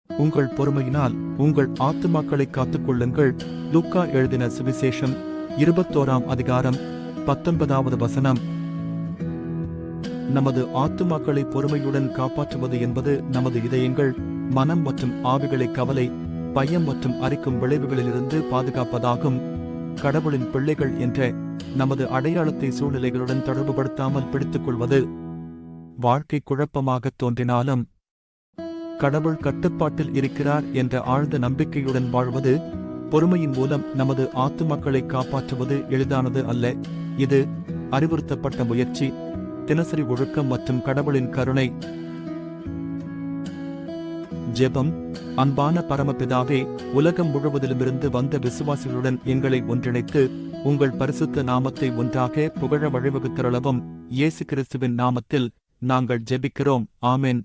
உங்கள் பொறுமையினால் உங்கள் ஆத்துமாக்களை காத்துக் கொள்ளுங்கள். லூக்கா எழுதின சுவிசேஷம் 21ஆம் அதிகாரம் 19வது வசனம். நமது ஆத்துமாக்களை பொறுமையுடன் காப்பாற்றுவது என்பது நமது இதயங்கள், மனம் மற்றும் ஆவிகளை கவலை, பயம் மற்றும் அரிக்கும் விளைவுகளிலிருந்து பாதுகாப்பதாகும். கடவுளின் பிள்ளைகள் என்ற நமது அடையாளத்தை சூழ்நிலைகளுடன் தொடர்புபடுத்தாமல் பிடித்துக் கொள்வது. வாழ்க்கை குழப்பமாக தோன்றினாலும் கடவுள் கட்டுப்பாட்டில் இருக்கிறார் என்ற ஆழ்ந்த நம்பிக்கையுடன் வாழ்வது. பொறுமையின் மூலம் நமது ஆத்துமாக்களை காப்பாற்றுவது எளிதானது அல்ல. இது அறிவுறுத்தப்பட்ட முயற்சி, தினசரி ஒழுக்கம் மற்றும் கடவுளின் கருணை. ஜெபம். அன்பான பரமபிதாவே, உலகம் முழுவதிலுமிருந்து வந்த விசுவாசிகளுடன் எங்களை ஒன்றிணைத்து உங்கள் பரிசுத்த நாமத்தை ஒன்றாக புகழ வழிவகுத்தருளவும். இயேசு கிறிஸ்துவின் நாமத்தில் நாங்கள் ஜெபிக்கிறோம். ஆமென்.